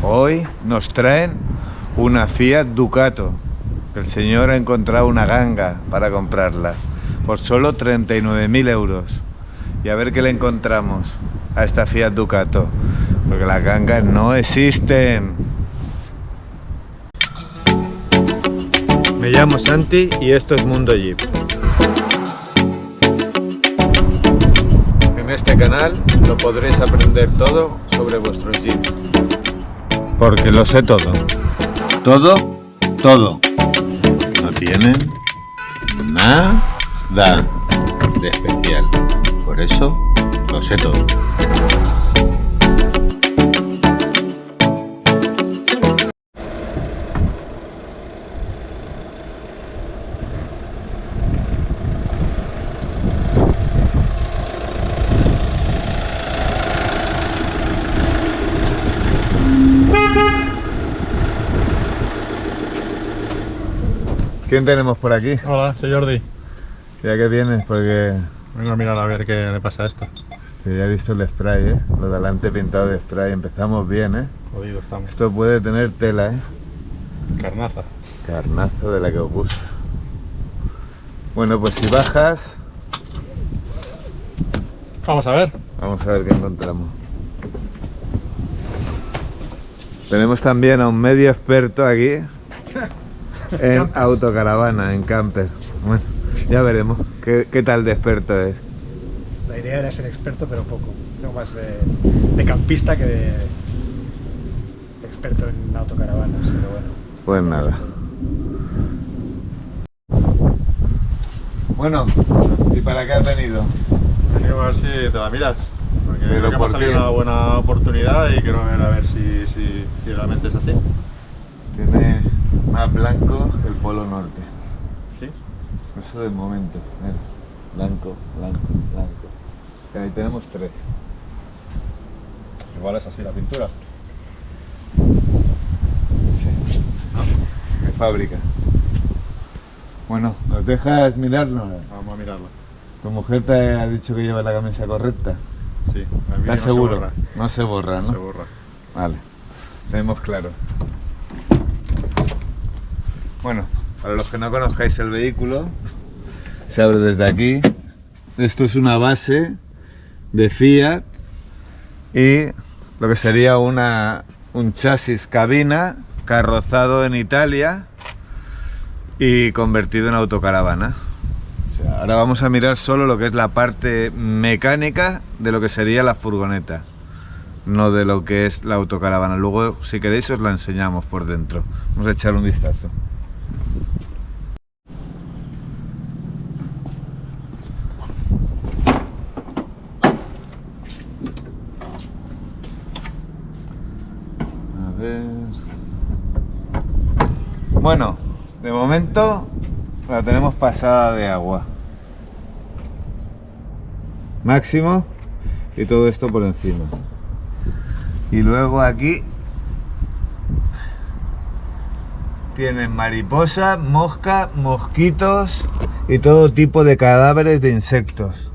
Hoy nos traen una Fiat Ducato. El señor ha encontrado una ganga para comprarla por solo 39.000 euros. Y a ver qué le encontramos a esta Fiat Ducato, porque las gangas no existen. Me llamo Santi y esto es Mundo Jeep. En este canal lo podréis aprender todo sobre vuestros Jeep, porque lo sé todo. Todo, todo. No tienen nada de especial. Por eso lo sé todo. ¿Quién tenemos por aquí? Hola, soy Jordi. Ya que vienes, porque Vengo a mirar a ver qué le pasa a esto. ya he visto el spray, lo delante pintado de spray. Empezamos bien, Jodido estamos. Esto puede tener tela, Carnaza. Carnazo de la que os gusta. Bueno, pues si bajas, Vamos a ver. vamos a ver qué encontramos. Tenemos también a un medio experto aquí en autocaravana, en camper. Bueno, ya veremos qué tal de experto es. La idea era ser experto, pero poco. Tengo más de campista que de experto en autocaravanas, pero bueno. Pues nada. Bueno, ¿y para qué has venido? Vengo a ver si te la miras. Porque Pero creo que me ¿por ha salido qué? una buena oportunidad y quiero ver a ver si realmente es así. Tiene más blanco que el Polo Norte. ¿Sí? Eso de momento. Mira, blanco, blanco, blanco. Y ahí tenemos 3. Igual es así la pintura. Sí. De fábrica. Bueno, ¿nos dejas mirarlo? Vamos a mirarla. ¿Tu mujer te ha dicho que lleva la camisa correcta? Sí, el vídeo ¿Estás seguro? No se borra. No se borra, ¿no? Se borra. Vale, tenemos claro. Bueno, para los que no conozcáis el vehículo, se abre desde aquí. Esto es una base de Fiat y lo que sería un chasis cabina carrozado en Italia y convertido en autocaravana. O sea, ahora vamos a mirar solo lo que es la parte mecánica de lo que sería la furgoneta, no de lo que es la autocaravana. Luego, si queréis, os la enseñamos por dentro. Vamos a echar un vistazo. A ver. Bueno, de momento la tenemos pasada de agua. Máximo y todo esto por encima. Y luego aquí tienen mariposa, mosca, mosquitos y todo tipo de cadáveres de insectos.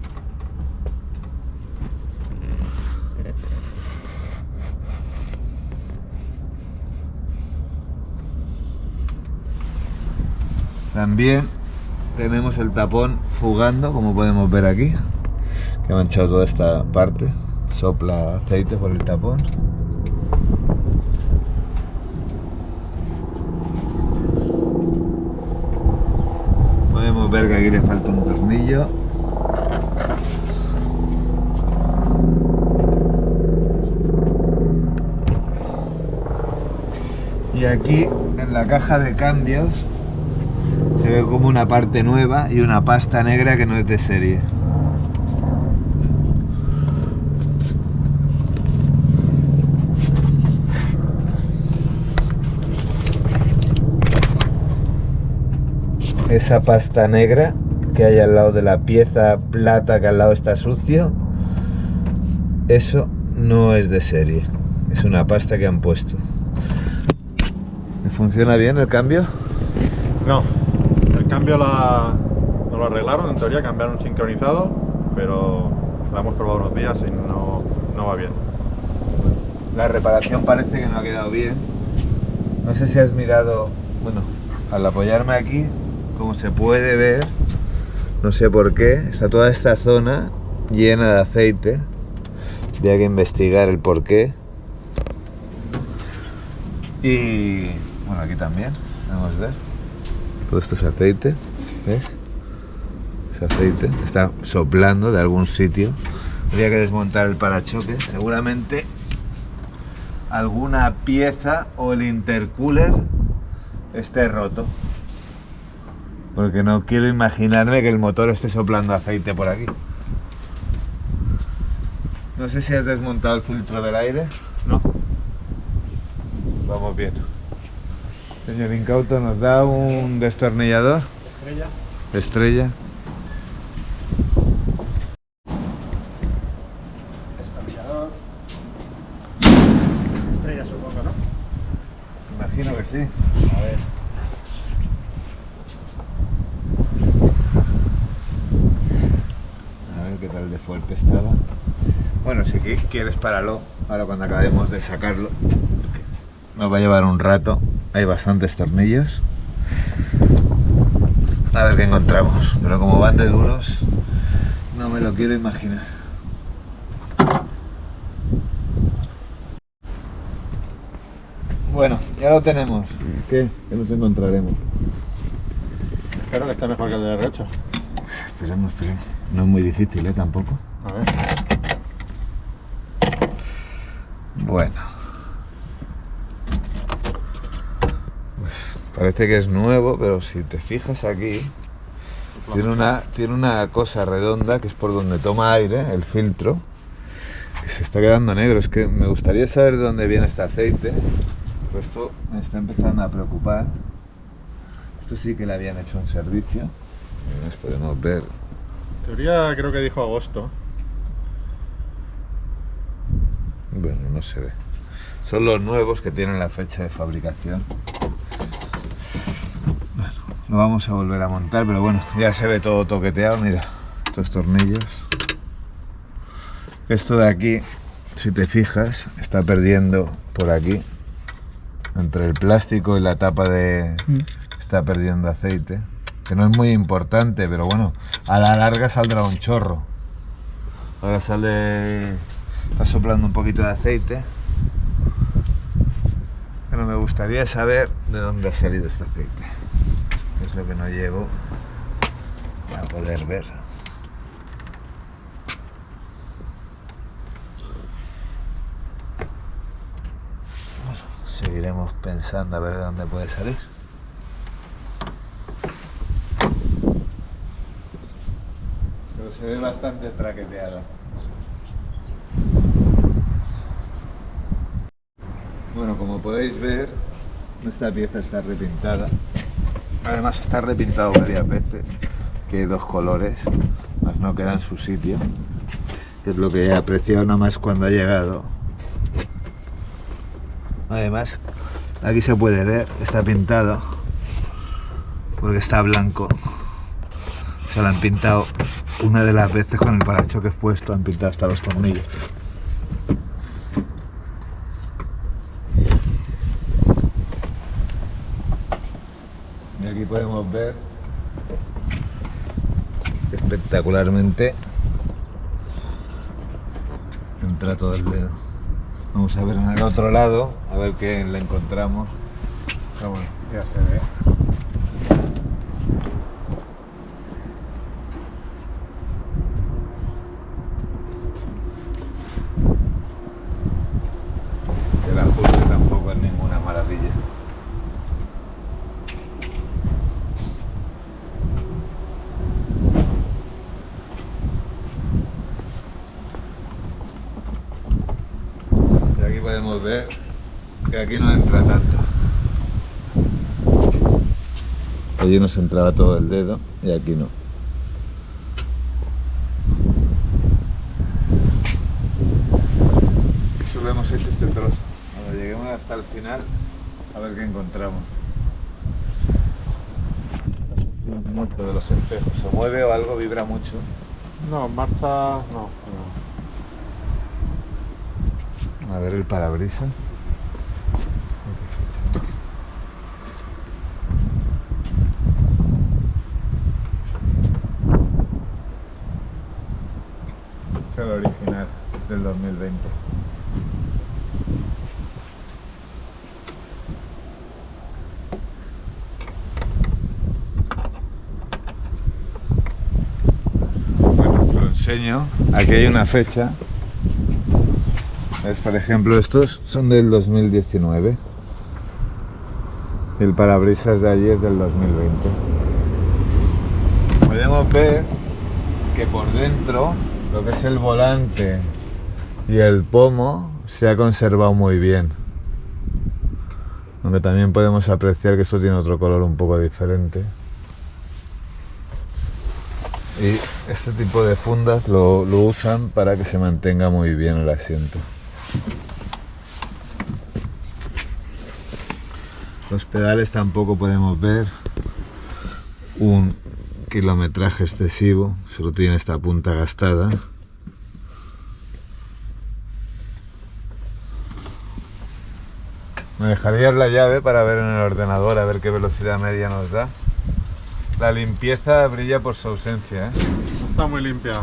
También tenemos el tapón fugando, como podemos ver aquí, que ha manchado toda esta parte. Sopla aceite por el tapón. Podemos ver que aquí le falta un tornillo. Y aquí en la caja de cambios se ve como una parte nueva y una pasta negra que no es de serie. Esa pasta negra que hay al lado de la pieza plata que al lado está sucio, eso no es de serie, es una pasta que han puesto. ¿Funciona bien el cambio? No, el cambio no lo arreglaron, en teoría cambiaron sincronizado, pero lo hemos probado unos días y no va bien. La reparación parece que no ha quedado bien. No sé si has mirado, bueno, al apoyarme aquí, como se puede ver, no sé por qué, está toda esta zona llena de aceite. Había que investigar el por qué. Y bueno, aquí también, podemos ver. Todo esto es aceite, ¿ves? Es aceite, está soplando de algún sitio. Habría que desmontar el parachoques, seguramente alguna pieza o el intercooler esté roto. Porque no quiero imaginarme que el motor esté soplando aceite por aquí. No sé si has desmontado el filtro del aire. No. Vamos bien. Señor incauto, ¿nos da un destornillador? Estrella. Estrella. Destornillador. Estrella, supongo, ¿no? Imagino que sí. A ver. A ver qué tal de fuerte estaba. Bueno, si quieres páralo, ahora cuando acabemos de sacarlo. Nos va a llevar un rato. Hay bastantes tornillos. A ver qué encontramos. Pero como van de duros, no me lo quiero imaginar. Bueno, ya lo tenemos. ¿Qué? ¿Qué nos encontraremos? Espero que esté mejor que el de R8. Esperemos, esperemos. No es muy difícil, ¿eh? Tampoco. A ver. Bueno. Pues parece que es nuevo, pero si te fijas aquí, tiene una cosa redonda que es por donde toma aire, el filtro, y se está quedando negro. Es que me gustaría saber de dónde viene este aceite, pero esto me está empezando a preocupar. Esto sí que le habían hecho un servicio. Nos podemos ver. En teoría creo que dijo agosto. Bueno, no se ve. Son los nuevos que tienen la fecha de fabricación. Bueno, lo vamos a volver a montar, pero bueno, ya se ve todo toqueteado. Mira, estos tornillos. Esto de aquí, si te fijas, está perdiendo por aquí. Entre el plástico y la tapa de... Está perdiendo aceite. Que no es muy importante, pero bueno, a la larga saldrá un chorro. Ahora sale... Está soplando un poquito de aceite. Pero me gustaría saber de dónde ha salido este aceite. Es lo que no llevo para poder ver. Bueno, seguiremos pensando a ver de dónde puede salir. Pero se ve bastante traqueteado. Bueno, como podéis ver, esta pieza está repintada. Además está repintado varias veces, que hay dos colores, más no queda en su sitio, que es lo que he apreciado nomás cuando ha llegado. Además, aquí se puede ver, está pintado, porque está blanco. Se lo han pintado una de las veces con el parachoques puesto, han pintado hasta los tornillos. Y aquí podemos ver espectacularmente entra todo el dedo. Vamos a ver en el otro lado, a ver qué le encontramos. Pero bueno, ya se ve. El ajuste tampoco es ninguna maravilla. Y aquí podemos ver que aquí no entra tanto. Allí nos entraba todo el dedo y aquí no. Solo hemos hecho este trozo. Cuando lleguemos hasta el final, a ver qué encontramos. Mucho de los espejos. ¿Se mueve o algo? ¿Vibra mucho? No, en marcha no. A A ver el parabrisas. Es el original, del 2020. Bueno, os lo enseño. Aquí hay una fecha. ¿Ves? Por ejemplo, estos son del 2019. El parabrisas de allí es del 2020. Podemos ver que por dentro lo que es el volante y el pomo se ha conservado muy bien. Aunque también podemos apreciar que esto tiene otro color un poco diferente. Y este tipo de fundas lo usan para que se mantenga muy bien el asiento. Los pedales tampoco podemos ver un kilometraje excesivo, solo tiene esta punta gastada. Me dejarías la llave para ver en el ordenador a ver qué velocidad media nos da. La limpieza brilla por su ausencia, ¿eh? Está muy limpia.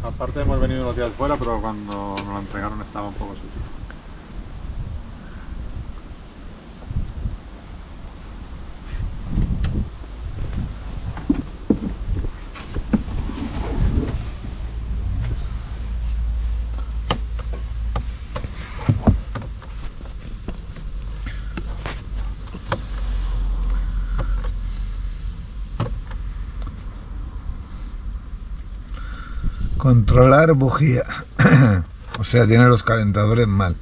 Aparte hemos venido unos días fuera, pero cuando nos la entregaron estaba un poco sucia. Controlar bujía. O sea, tiene los calentadores mal.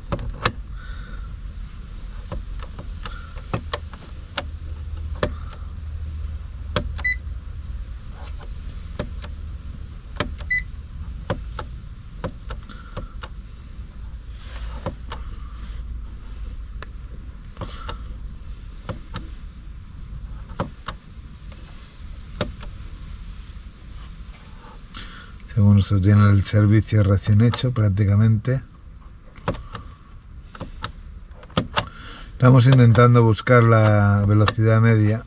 Según esto tiene el servicio recién hecho prácticamente. Estamos intentando buscar la velocidad media.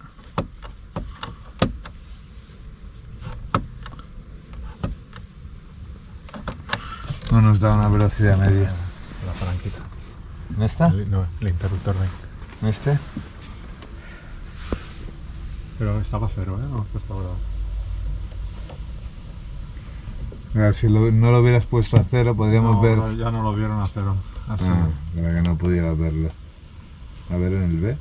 No nos da una velocidad media. La palanquita. ¿En esta? No, el interruptor de ahí. ¿En este? Pero estaba cero, ¿eh? No, pues está ahora. Mira, si no lo hubieras puesto a cero, podríamos ver. Ya no lo vieron a cero. Así. Para que no pudieras verlo. A ver en el B.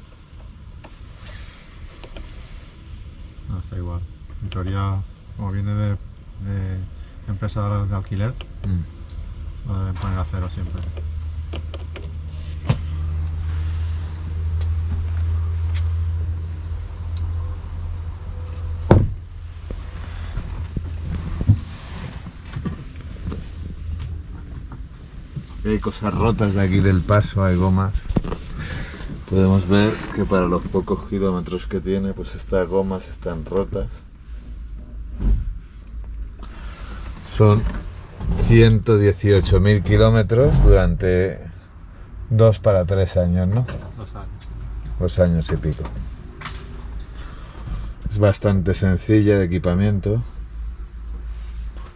No, está igual. En teoría, como viene de empresa de alquiler, lo deben poner a cero siempre. Hay cosas rotas de aquí del paso, hay gomas. Podemos ver que para los pocos kilómetros que tiene, pues estas gomas están rotas. Son 118.000 kilómetros durante 2 para 3 años, ¿no? 2 años. 2 años y pico. Es bastante sencilla de equipamiento.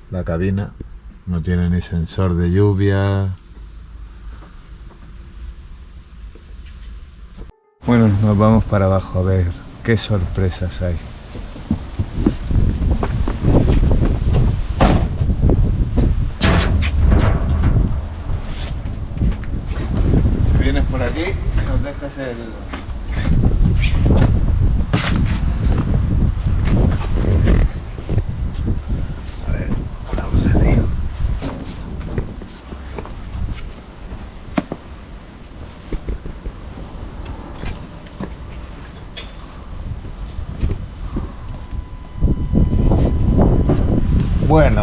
La cabina no tiene ni sensor de lluvia. Bueno, nos vamos para abajo a ver qué sorpresas hay. Si vienes por aquí, nos dejas el... A ver, vamos a ver.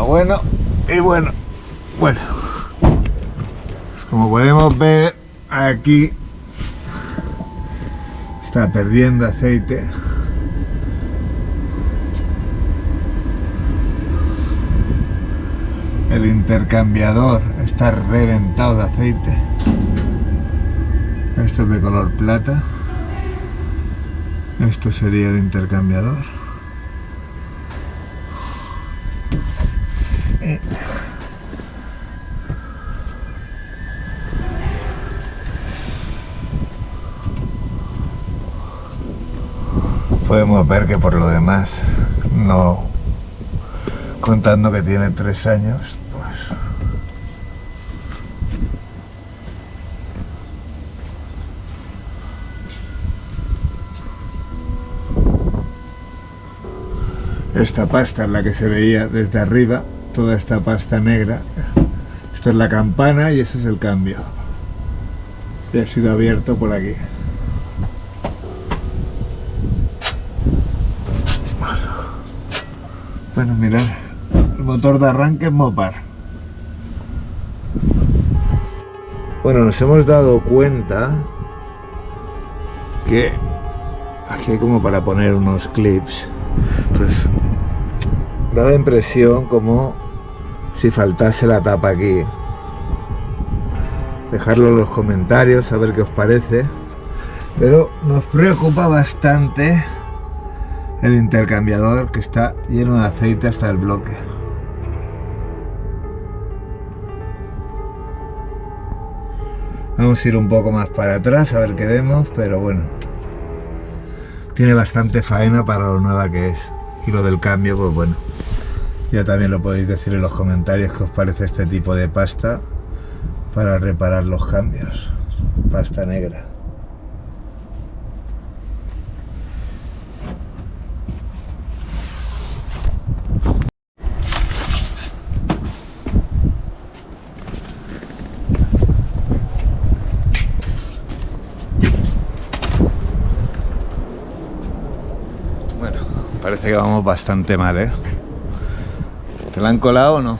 Bueno, y bueno. Pues como podemos ver, aquí está perdiendo aceite. El intercambiador está reventado de aceite. Esto es de color plata. Esto sería el intercambiador. Podemos ver que por lo demás, no contando que tiene 3 años, pues esta pasta es la que se veía desde arriba, toda esta pasta negra. Esto es la campana y ese es el cambio. Y ha sido abierto por aquí. Bueno, mirad, el motor de arranque es Mopar. Bueno, nos hemos dado cuenta que aquí hay como para poner unos clips. Entonces, da la impresión como si faltase la tapa aquí. Dejadlo en los comentarios a ver qué os parece. Pero nos preocupa bastante el intercambiador, que está lleno de aceite hasta el bloque. Vamos a ir un poco más para atrás a ver qué vemos, pero bueno, tiene bastante faena para lo nueva que es. Y lo del cambio, pues bueno, ya también lo podéis decir en los comentarios qué os parece este tipo de pasta para reparar los cambios. Pasta negra. Parece que vamos bastante mal, ¿eh? ¿Te la han colado o no?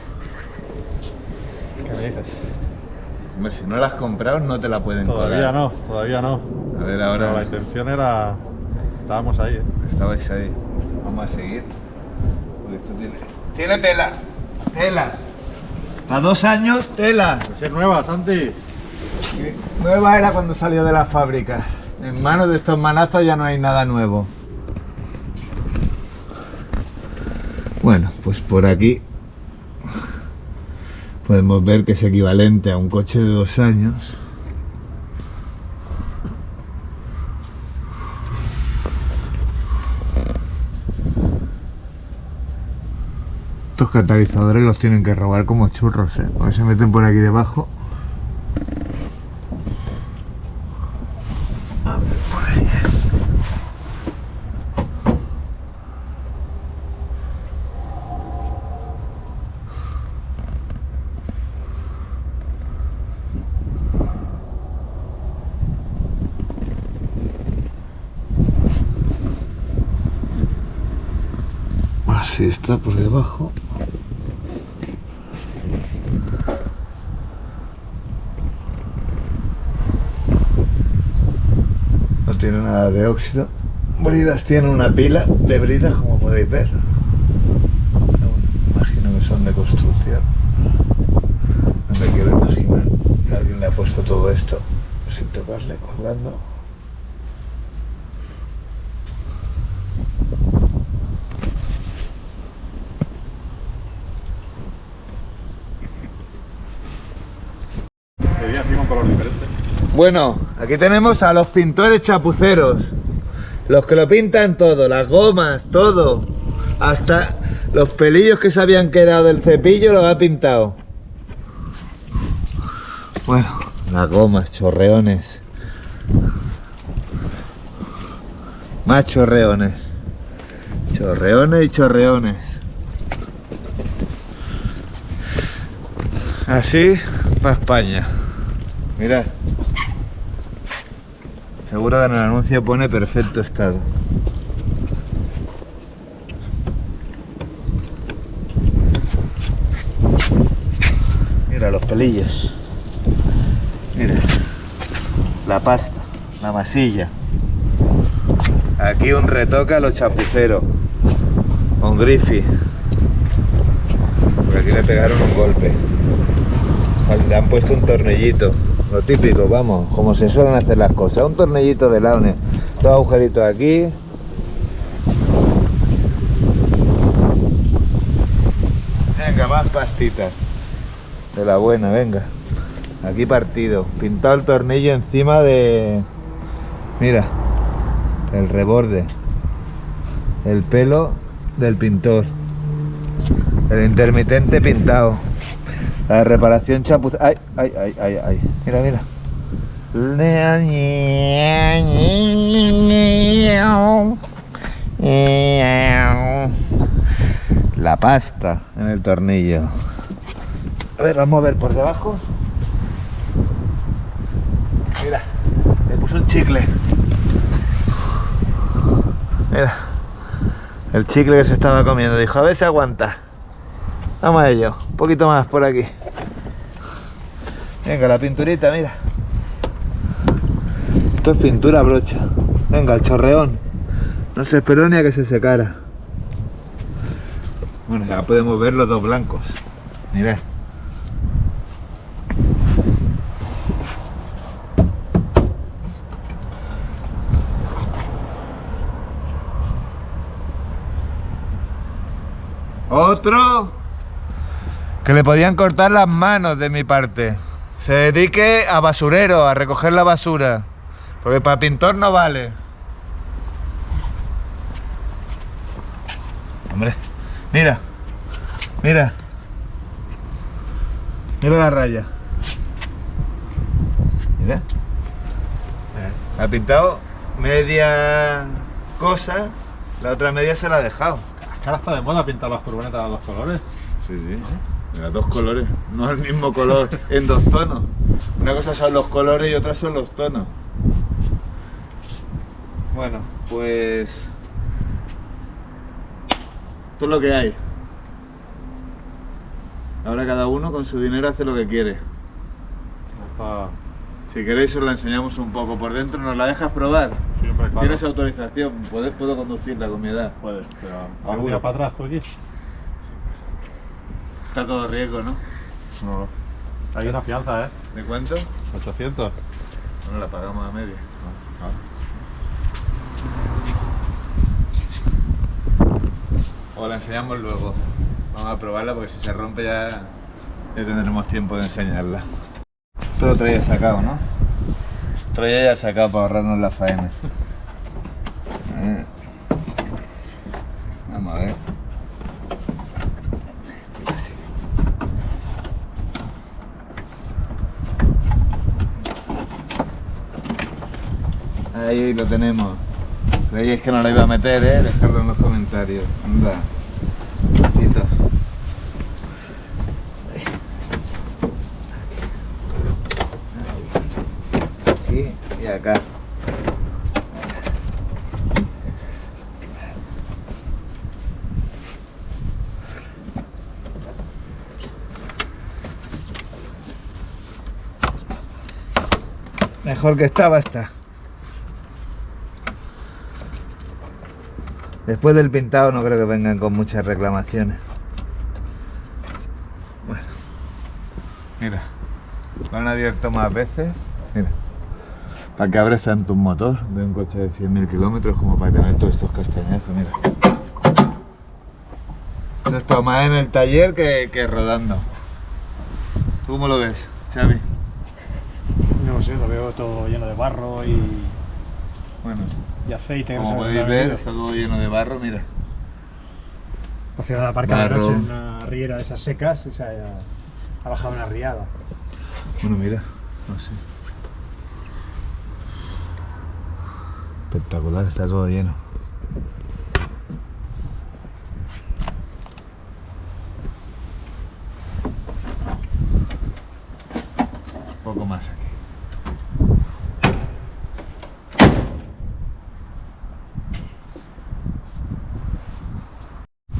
¿Qué me dices? Hombre, si no la has comprado no te la pueden Todavía colar. no, todavía no. A ver ahora. Pero la intención era... Estábamos ahí, ¿eh? Estabais ahí. Vamos a seguir. Porque esto tiene tela. Tela. A 2 años, tela. Pues es nueva, Santi. Nueva era cuando salió de la fábrica. En manos de estos manazos ya no hay nada nuevo. Bueno, pues por aquí podemos ver que es equivalente a un coche de 2 años. Estos catalizadores los tienen que robar como churros, ¿eh? Porque se meten por aquí debajo. A ver, por ahí. Así está por debajo. No tiene nada de óxido. Bridas tiene una pila de bridas, como podéis ver. Imagino que son de construcción. No me quiero imaginar que alguien le ha puesto todo esto sin tocarle, colgando. Quería encima un color diferente. Bueno, aquí tenemos a los pintores chapuceros. Los que lo pintan todo, las gomas, todo. Hasta los pelillos que se habían quedado del cepillo los ha pintado. Bueno, las gomas, chorreones. Más chorreones. Chorreones y chorreones. Así para España. Mirad. Seguro que en el anuncio pone perfecto estado. Mira los pelillos. Mira. La pasta, la masilla. Aquí un retoque a los chapuceros. Con Griffy. Porque aquí le pegaron un golpe. Le han puesto un tornillito. Lo típico, vamos, como se suelen hacer las cosas. Un tornillito de Laune, dos agujeritos aquí. Venga, más pastitas. De la buena, venga. Aquí partido. Pintado el tornillo encima de... Mira, el reborde. El pelo del pintor. El intermitente pintado. La reparación chapuza. Ay, ay, ay, ay, ay. Mira, mira. La pasta en el tornillo. A ver, vamos a ver por debajo. Mira, le puso un chicle. Mira, el chicle que se estaba comiendo. Dijo, a ver si aguanta. Vamos a ello, un poquito más por aquí. Venga, la pinturita, mira. Esto es pintura brocha. Venga, el chorreón. No se esperó ni a que se secara. Bueno, ya podemos ver los dos blancos. Mirad. Otro que le podían cortar las manos de mi parte. Se dedique a basurero, a recoger la basura. Porque para pintor no vale. Hombre, mira. Mira. Mira la raya. Mira. Ha pintado media cosa, la otra media se la ha dejado. Es que ahora está de moda pintar las furgonetas de los colores. Sí, sí. De los dos colores, no el mismo color en dos tonos. Una cosa son los colores y otra son los tonos. Bueno, pues esto es lo que hay. Ahora cada uno con su dinero hace lo que quiere. Está... Si queréis os la enseñamos un poco por dentro. ¿Nos la dejas probar? Siempre, claro. ¿Tienes autorización? Puedo conducirla con mi edad. Puedes, pero... ¿Seguro? ¿Algún día para atrás por aquí? Está todo riesgo, ¿no? No. Hay una fianza, ¿eh? ¿De cuánto? 800. Bueno, la pagamos a media. O la enseñamos luego. Vamos a probarla porque si se rompe ya tendremos tiempo de enseñarla. Todo lo traía sacado, ¿no? Traía ya sacado para ahorrarnos la faena. Vamos a ver. Ahí lo tenemos. Creíais que no la iba a meter, dejadlo en los comentarios. Anda. Poquito. Aquí y acá. Mejor que estaba está. Después del pintado no creo que vengan con muchas reclamaciones. Bueno. Mira. Lo han abierto más veces. Mira. Para que abres tanto un motor de un coche de 100.000 kilómetros como para tener todos estos castañazos, mira. Esto más en el taller que rodando. ¿Tú cómo lo ves, Xavi? No sé, lo veo todo lleno de barro Bueno, y aceite. como podéis ver, está todo lleno de barro, mira. Al final la aparca de Barro. noche en una riera de esas secas y se ha bajado una riada. Bueno, mira, no sé. Espectacular, está todo lleno. Un poco más aquí.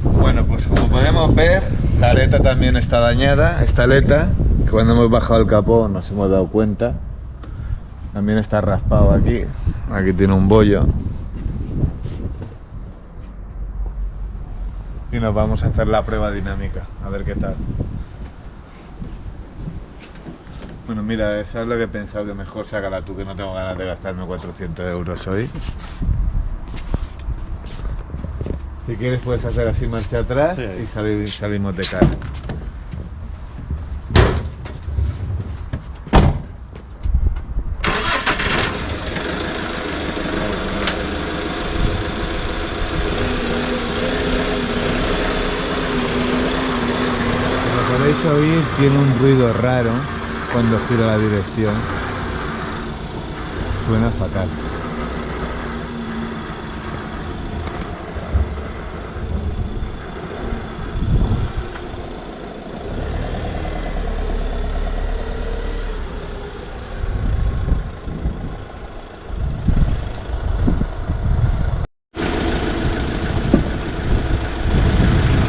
Bueno, pues como podemos ver, la aleta también está dañada. Esta aleta, que cuando hemos bajado el capó nos hemos dado cuenta, también está raspado aquí. Aquí tiene un bollo. Y nos vamos a hacer la prueba dinámica, a ver qué tal. Bueno, mira, eso es lo que he pensado, que mejor sácala tú, que no tengo ganas de gastarme 400 euros hoy. Si quieres puedes hacer así marcha atrás, Sí. y salimos de cara. Como podéis oír, tiene un ruido raro cuando gira la dirección. Suena fatal.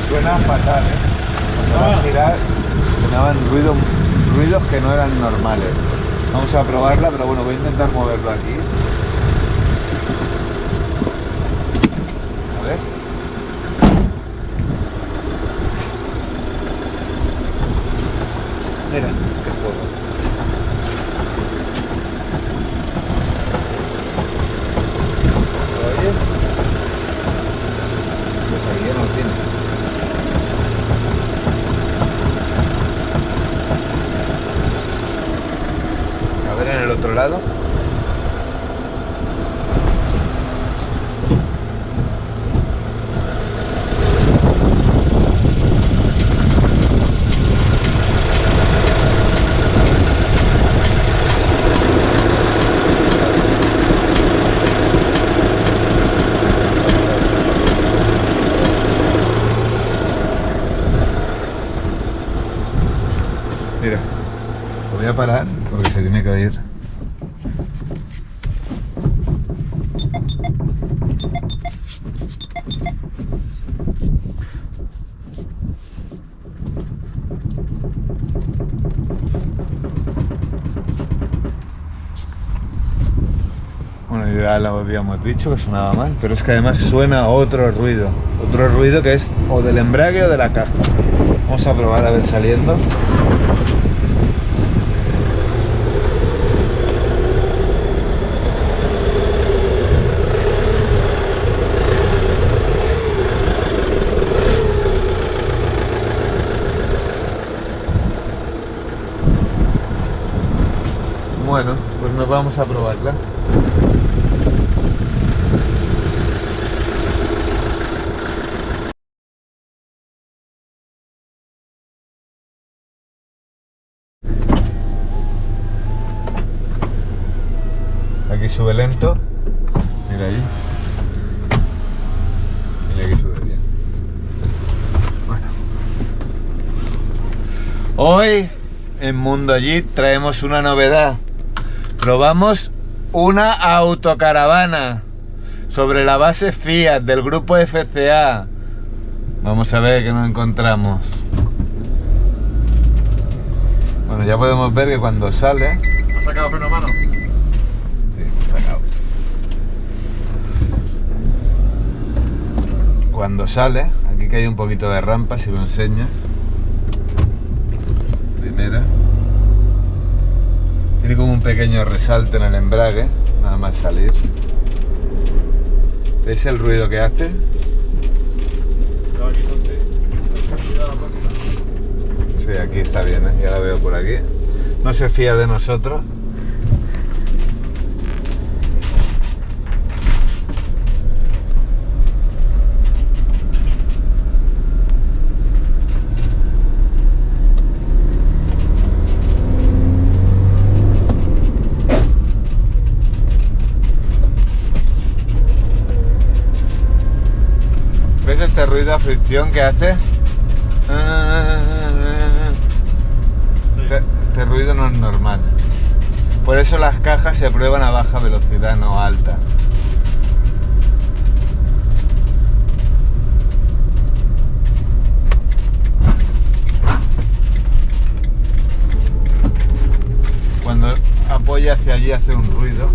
Suena fatal, ¿eh? Cuando va a girar, sonaban ruidos que no eran normales. Vamos a probarla, pero bueno, voy a intentar moverlo aquí. A ver. Mira, qué juego. ¿Lo oyes? Pues aquí ya no lo tiene. A ver en el otro lado. Mira, lo voy a parar porque se tiene que oír. Bueno, ya lo habíamos dicho que sonaba mal, pero es que además suena otro ruido que es o del embrague o de la caja. Vamos a probar a ver saliendo. Bueno, pues nos vamos a probarla. Aquí sube lento. Mira ahí. Y aquí sube bien. Bueno. Hoy en Mundo Jeep traemos una novedad. Probamos una autocaravana sobre la base Fiat del grupo FCA. Vamos a ver qué nos encontramos. Bueno, ya podemos ver que cuando sale... ¿Has sacado freno a mano? Sí, sacado. Cuando sale, aquí que hay un poquito de rampa, si lo enseñas. Primera. Tiene como un pequeño resalte en el embrague, nada más salir. ¿Veis el ruido que hace? Aquí cuidado la puerta. Sí, aquí está bien, ¿eh? Ya la veo por aquí. No se fía de nosotros. ¿Ves este ruido a fricción que hace? Este ruido no es normal. Por eso las cajas se prueban a baja velocidad, no alta. Cuando apoya hacia allí hace un ruido.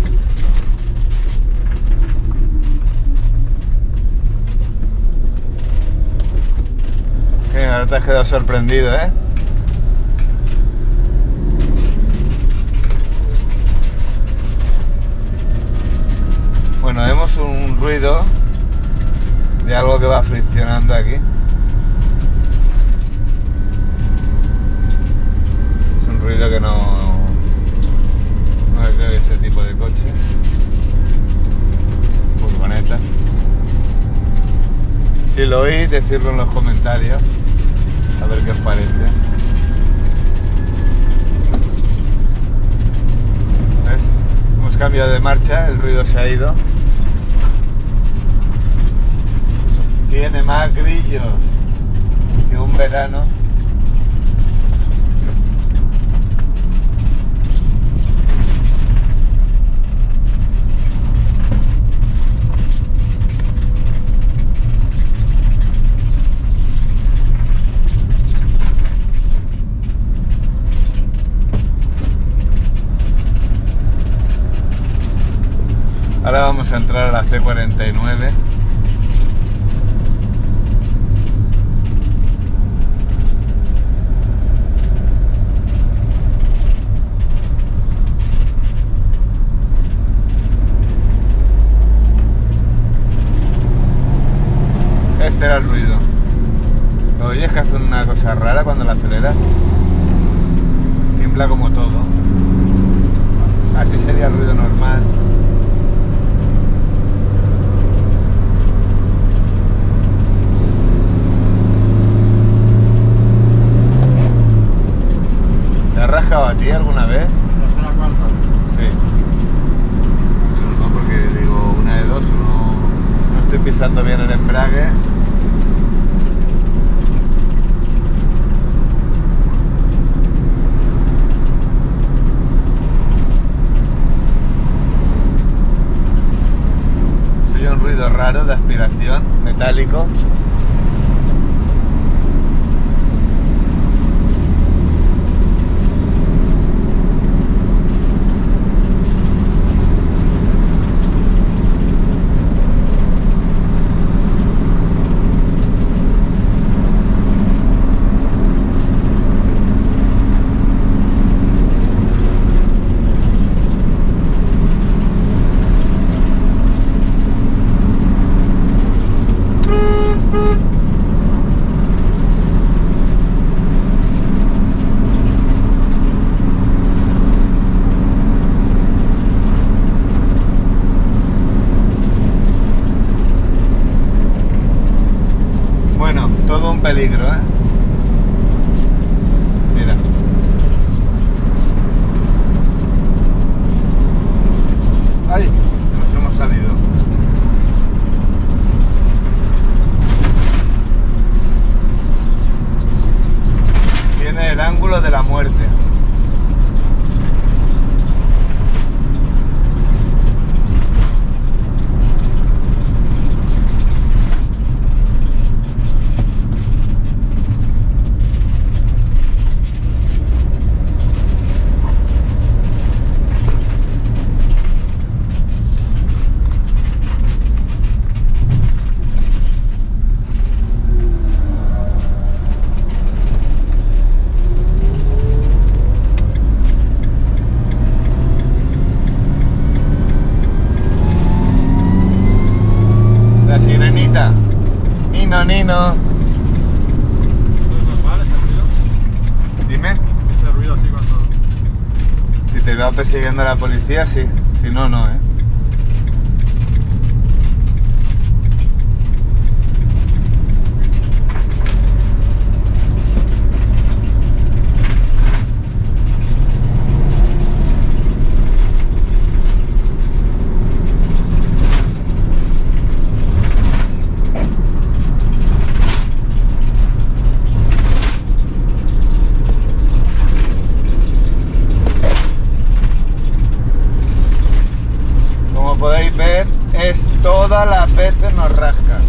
Ahora te has quedado sorprendido, ¿eh? Bueno, vemos un ruido de algo que va friccionando aquí. Es un ruido que no es de ese tipo de coche. Furgoneta. Si lo oís, decidlo en los comentarios. A ver qué os parece. ¿Ves? Hemos cambiado de marcha, el ruido se ha ido. Tiene más grillos que un verano. Ahora vamos a entrar a la C49. Este era el ruido. ¿Lo oyes que hace una cosa rara cuando la aceleras? Tiembla como todo. Así sería el ruido normal. ¿Te has rascado a ti alguna vez? La cuarta. Sí. No, porque digo, una de dos, no estoy pisando bien el embrague. Soy un ruido raro de aspiración, metálico. Bueno, todo un peligro, ¿eh? Mira. ¡Ay! Nos hemos salido. Tiene el ángulo de la muerte. La sirenita. Nino, Nino. ¿Es normal ese ruido? Dime. Ese ruido así cuando... Si te va persiguiendo la policía, sí. Si no, no, ¿eh? Como podéis ver, es todas las veces nos rasca.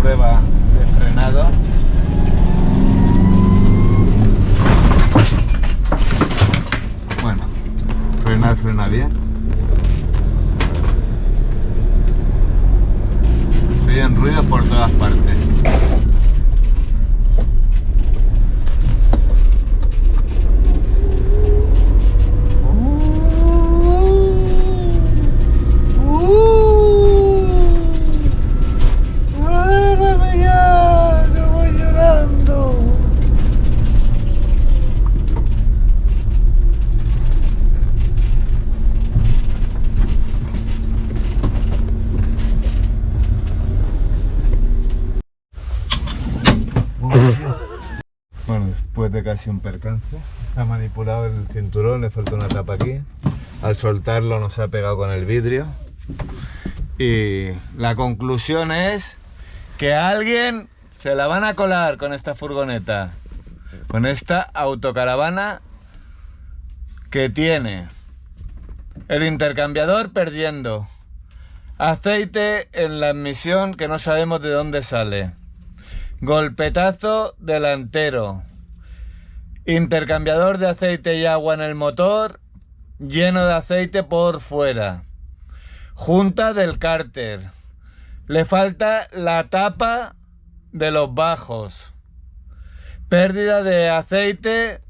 prueba de frenado. Bueno, frena bien. Se oyen ruidos por todas partes. ¡Agárrame ya! ¡Que voy llorando! Bueno, después de casi un percance, está manipulado el cinturón, le falta una tapa aquí. Al soltarlo nos ha pegado con el vidrio. Y la conclusión es que a alguien se la van a colar con esta furgoneta, con esta autocaravana que tiene el intercambiador perdiendo, aceite en la admisión que no sabemos de dónde sale, golpetazo delantero, intercambiador de aceite y agua en el motor lleno de aceite por fuera, junta del cárter, le falta la tapa de los bajos, pérdida de aceite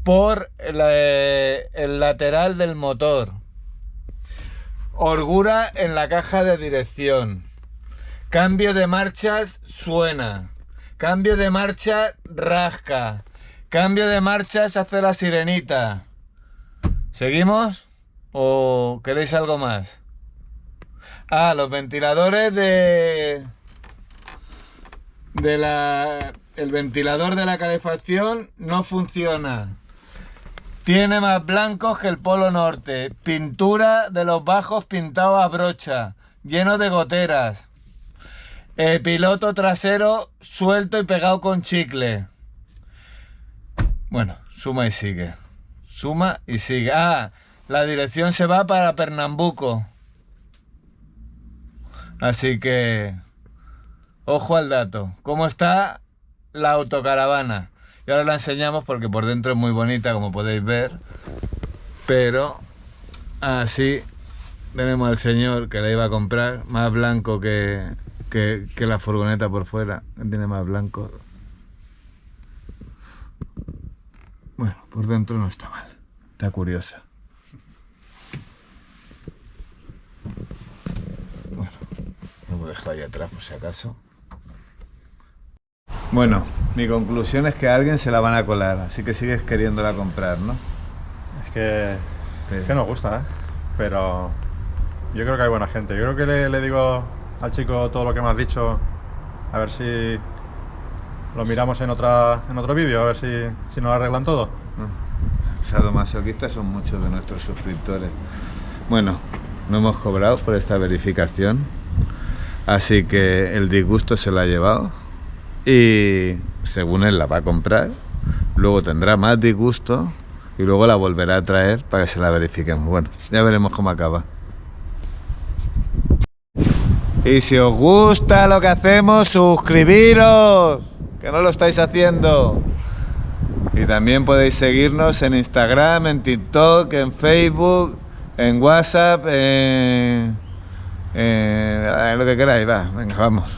por el lateral del motor, holgura en la caja de dirección, cambio de marchas suena, cambio de marcha rasca, cambio de marchas hace la sirenita. ¿Seguimos? ¿O queréis algo más? Ah, los ventiladores el ventilador de la calefacción no funciona. Tiene más blancos que el Polo Norte. Pintura de los bajos pintado a brocha, lleno de goteras. El piloto trasero suelto y pegado con chicle. Bueno, suma y sigue. Suma y sigue. Ah, la dirección se va para Pernambuco. Así que, ojo al dato. ¿Cómo está la autocaravana? Y ahora la enseñamos porque por dentro es muy bonita, como podéis ver. Pero así tenemos al señor que la iba a comprar, más blanco que la furgoneta por fuera. Tiene más blanco. Bueno, por dentro no está mal. Está curiosa. Bueno, lo hemos dejado ahí atrás por si acaso. Bueno, mi conclusión es que a alguien se la van a colar, así que sigues queriéndola comprar, ¿no? Es que nos gusta, ¿eh? Pero yo creo que hay buena gente. Yo creo que le digo al chico todo lo que me has dicho, a ver si lo miramos en otro vídeo, a ver si nos arreglan todo. Sadomasoquistas son muchos de nuestros suscriptores. Bueno, no hemos cobrado por esta verificación, así que el disgusto se lo ha llevado y según él la va a comprar, luego tendrá más disgusto y luego la volverá a traer para que se la verifiquemos. Bueno, ya veremos cómo acaba. Y si os gusta lo que hacemos, suscribiros, que no lo estáis haciendo. Y también podéis seguirnos en Instagram, en TikTok, en Facebook, en WhatsApp, lo que queráis. Va, venga, vamos.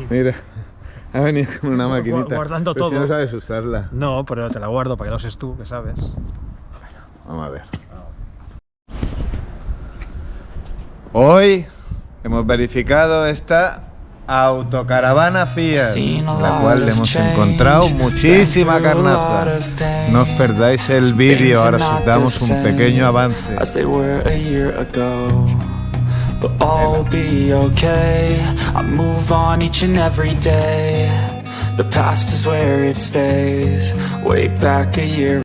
máquina. Mira, ha venido con una maquinita. Guardando pero si todo. no sabes usarla. No, pero te la guardo para que lo uses tú, que sabes. Vamos a ver. Hoy hemos verificado esta autocaravana Fiat, la cual hemos encontrado muchísima carnaza. No os perdáis el vídeo, ahora os damos un pequeño avance. But all will be okay. I move on each and every day. The past is where it stays. Way back a year